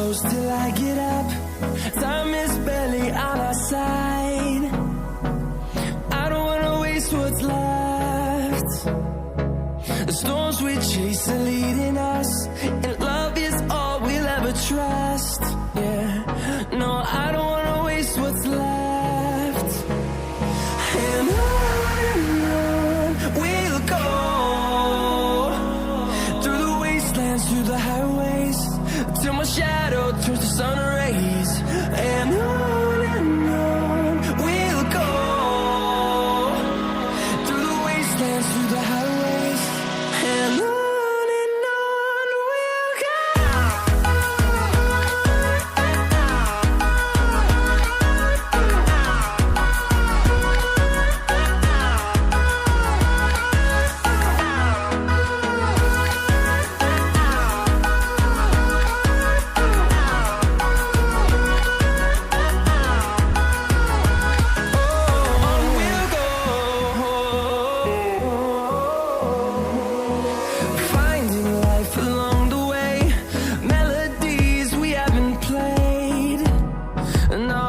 close till I get up. Time is barely on our side. I don't wanna waste what's left. The storms we chase are leading us, and love is all we'll ever trust. Yeah, no, I don't wanna waste what's left. And on we'll go, through the wastelands, through the highways, till my shadow turns to sun rays. And on we'll go, through the wastelands, through the highways, and on we'll go. Finding life along the way, melodies we haven't played. Now